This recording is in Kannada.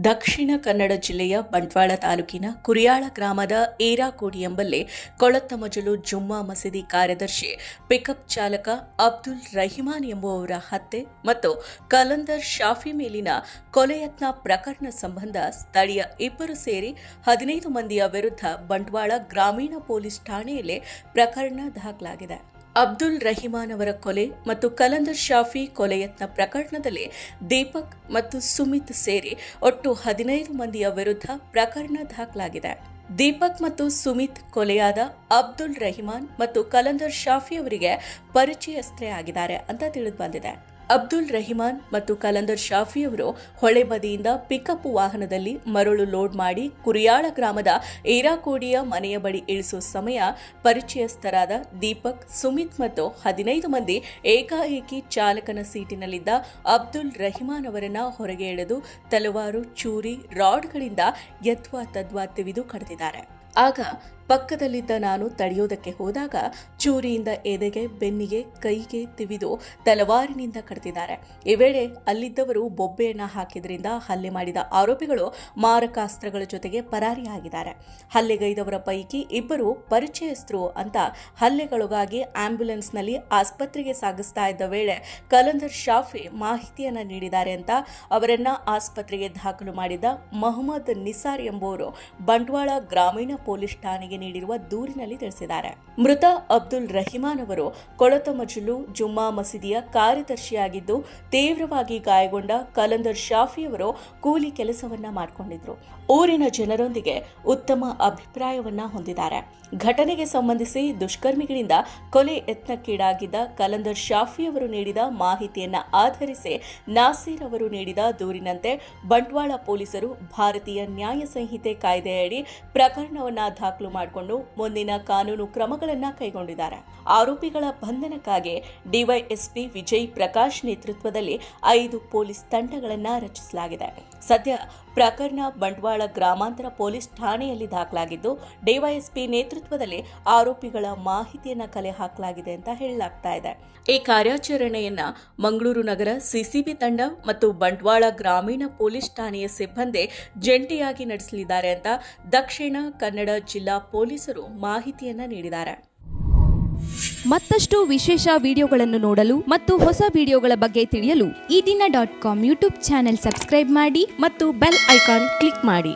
ದಕ್ಷಿಣ ಕನ್ನಡ ಜಿಲ್ಲೆಯ ಬಂಟ್ವಾಳ ತಾಲೂಕಿನ ಕುರಿಯಾಳ ಗ್ರಾಮದ ಏರಾಕೋಡಿ ಎಂಬಲ್ಲಿ ಕೊಳತ್ತಮಜಲು ಜುಮ್ಮಾ ಮಸೀದಿ ಕಾರ್ಯದರ್ಶಿ ಪಿಕಪ್ ಚಾಲಕ ಅಬ್ದುಲ್ ರಹಿಮಾನ್ ಎಂಬುವವರ ಹತ್ಯೆ ಮತ್ತು ಕಲಂದರ್ ಶಾಫಿ ಮೇಲಿನ ಕೊಲೆಯತ್ನ ಪ್ರಕರಣ ಸಂಬಂಧ ಸ್ಥಳೀಯ ಇಬ್ಬರು ಸೇರಿ 15 ಮಂದಿಯ ವಿರುದ್ಧ ಬಂಟ್ವಾಳ ಗ್ರಾಮೀಣ ಪೊಲೀಸ್ ಠಾಣೆಯಲ್ಲಿ ಪ್ರಕರಣ ದಾಖಲಾಗಿದೆ. ಅಬ್ದುಲ್ ರಹಿಮಾನ್ ಅವರ ಕೊಲೆ ಮತ್ತು ಕಲಂದರ್ ಶಾಫಿ ಕೊಲೆಯತ್ನ ಪ್ರಕರಣದಲ್ಲಿ ದೀಪಕ್ ಮತ್ತು ಸುಮಿತ್ ಸೇರಿ ಒಟ್ಟು 15 ಮಂದಿಯ ವಿರುದ್ಧ ಪ್ರಕರಣ ದಾಖಲಾಗಿದೆ. ದೀಪಕ್ ಮತ್ತು ಸುಮಿತ್ ಕೊಲೆಯಾದ ಅಬ್ದುಲ್ ರಹಿಮಾನ್ ಮತ್ತು ಕಲಂದರ್ ಶಾಫಿ ಅವರಿಗೆ ಪರಿಚಯಸ್ಥರೇ ಆಗಿದ್ದಾರೆ ಅಂತ ತಿಳಿದು ಬಂದಿದೆ. ಅಬ್ದುಲ್ ರಹಿಮಾನ್ ಮತ್ತು ಕಲಂದರ್ ಶಾಫಿ ಅವರು ಹೊಳೆ ಬದಿಯಿಂದ ಪಿಕಪ್ ವಾಹನದಲ್ಲಿ ಮರಳು ಲೋಡ್ ಮಾಡಿ ಕುರಿಯಾಳ ಗ್ರಾಮದ ಏರಾಕೋಡಿಯ ಮನೆಯ ಬಳಿ ಇಳಿಸುವ ಸಮಯ ಪರಿಚಯಸ್ಥರಾದ ದೀಪಕ್, ಸುಮಿತ್ ಮತ್ತು 15 ಮಂದಿ ಏಕಾಏಕಿ ಚಾಲಕನ ಸೀಟಿನಲ್ಲಿದ್ದ ಅಬ್ದುಲ್ ರಹಿಮಾನ್ ಅವರನ್ನ ಹೊರಗೆ ಎಳೆದು ತಲವಾರು, ಚೂರಿ, ರಾಡ್ಗಳಿಂದ ಯತ್ವಾ ತದ್ವಾ ತಿವಿದು ಕಡಿದಿದ್ದಾರೆ. ಆಗ ಪಕ್ಕದಲ್ಲಿದ್ದ ನಾನು ತಡೆಯೋದಕ್ಕೆ ಹೋದಾಗ ಚೂರಿಯಿಂದ ಎದೆಗೆ, ಬೆನ್ನಿಗೆ, ಕೈಗೆ ತಿವಿದು ತಲವಾರಿನಿಂದ ಕಡಿದಿದ್ದಾರೆ. ಈ ವೇಳೆ ಅಲ್ಲಿದ್ದವರು ಬೊಬ್ಬೆಯನ್ನ ಹಾಕಿದ್ರಿಂದ ಹಲ್ಲೆ ಮಾಡಿದ ಆರೋಪಿಗಳು ಮಾರಕಾಸ್ತ್ರಗಳ ಜೊತೆಗೆ ಪರಾರಿಯಾಗಿದ್ದಾರೆ. ಹಲ್ಲೆಗೈದವರ ಪೈಕಿ ಇಬ್ಬರು ಪರಿಚಯಸ್ಥರು ಅಂತ ಹಲ್ಲೆಗೊಳಗಾಗಿ ಆಂಬ್ಯುಲೆನ್ಸ್ನಲ್ಲಿ ಆಸ್ಪತ್ರೆಗೆ ಸಾಗಿಸ್ತಾ ಇದ್ದ ವೇಳೆ ಕಲಂದರ್ ಶಾಫಿ ಮಾಹಿತಿಯನ್ನ ನೀಡಿದ್ದಾರೆ ಅಂತ ಅವರನ್ನ ಆಸ್ಪತ್ರೆಗೆ ದಾಖಲು ಮಾಡಿದ ಮೊಹಮ್ಮದ್ ನಿಸಾರ್ ಎಂಬುವರು ಬಂಟ್ವಾಳ ಗ್ರಾಮೀಣ ಪೊಲೀಸ್ ಠಾಣೆಗೆ ನೀಡಿರುವ ದೂರಿನಲ್ಲಿ ತಿಳಿಸಿದ್ದಾರೆ. ಮೃತ ಅಬ್ದುಲ್ ರಹಿಮಾನ್ ಅವರು ಕೊಳತ್ತಮಜಲು ಜುಮ್ಮಾ ಮಸೀದಿಯ ಕಾರ್ಯದರ್ಶಿಯಾಗಿದ್ದು, ತೀವ್ರವಾಗಿ ಗಾಯಗೊಂಡ ಕಲಂದರ್ ಶಾಫಿ ಅವರು ಕೂಲಿ ಕೆಲಸವನ್ನ ಮಾಡಿಕೊಂಡಿದ್ರು. ಊರಿನ ಜನರೊಂದಿಗೆ ಉತ್ತಮ ಅಭಿಪ್ರಾಯವನ್ನ ಹೊಂದಿದ್ದಾರೆ. ಘಟನೆಗೆ ಸಂಬಂಧಿಸಿ ದುಷ್ಕರ್ಮಿಗಳಿಂದ ಕೊಲೆ ಯತ್ನಕ್ಕೀಡಾಗಿದ್ದ ಕಲಂದರ್ ಶಾಫಿ ಅವರು ನೀಡಿದ ಮಾಹಿತಿಯನ್ನ ಆಧರಿಸಿ ನಾಸೀರ್ ಅವರು ನೀಡಿದ ದೂರಿನಂತೆ ಬಂಟ್ವಾಳ ಪೊಲೀಸರು ಭಾರತೀಯ ನ್ಯಾಯ ಸಂಹಿತೆ ಕಾಯ್ದೆಯಡಿ ಪ್ರಕರಣವನ್ನ ದಾಖಲು ಮಾಡಿಕೊಂಡು ಮುಂದಿನ ಕಾನೂನು ಕ್ರಮಗಳನ್ನು ಕೈಗೊಂಡಿದ್ದಾರೆ. ಆರೋಪಿಗಳ ಬಂಧನಕ್ಕಾಗಿ ಡಿವೈಎಸ್ಪಿ ವಿಜಯ್ ಪ್ರಕಾಶ್ ನೇತೃತ್ವದಲ್ಲಿ 5 ಪೊಲೀಸ್ ತಂಡಗಳನ್ನು ರಚಿಸಲಾಗಿದೆ. ಸದ್ಯ ಪ್ರಕರಣ ಬಂಟ್ವಾಳ ಗ್ರಾಮಾಂತರ ಪೊಲೀಸ್ ಠಾಣೆಯಲ್ಲಿ ದಾಖಲಾಗಿದ್ದು, ಡಿವೈಎಸ್ಪಿ ನೇತೃತ್ವದಲ್ಲಿ ಆರೋಪಿಗಳ ಮಾಹಿತಿಯನ್ನ ಕಲೆ ಹಾಕಲಾಗಿದೆ ಅಂತ ಹೇಳಲಾಗ್ತಾ ಇದೆ. ಈ ಕಾರ್ಯಾಚರಣೆಯನ್ನ ಮಂಗಳೂರು ನಗರ ಸಿಸಿಬಿ ತಂಡ ಮತ್ತು ಬಂಟ್ವಾಳ ಗ್ರಾಮೀಣ ಪೊಲೀಸ್ ಠಾಣೆಯ ಸಿಬ್ಬಂದಿ ಜಂಟಿಯಾಗಿ ನಡೆಸಲಿದ್ದಾರೆ ಅಂತ ದಕ್ಷಿಣ ಕನ್ನಡ ಜಿಲ್ಲಾ ಪೊಲೀಸರು ಮಾಹಿತಿಯನ್ನ ನೀಡಿದ್ದಾರೆ. ಮತ್ತಷ್ಟು ವಿಶೇಷ ವಿಡಿಯೋಗಳನ್ನು ನೋಡಲು ಮತ್ತು ಹೊಸ ವಿಡಿಯೋಗಳ ಬಗ್ಗೆ ತಿಳಿಯಲು ಈ ದಿನ .com ಯೂಟ್ಯೂಬ್ ಚಾನೆಲ್ ಸಬ್ಸ್ಕ್ರೈಬ್ ಮಾಡಿ ಮತ್ತು ಬೆಲ್ ಐಕಾನ್ ಕ್ಲಿಕ್ ಮಾಡಿ.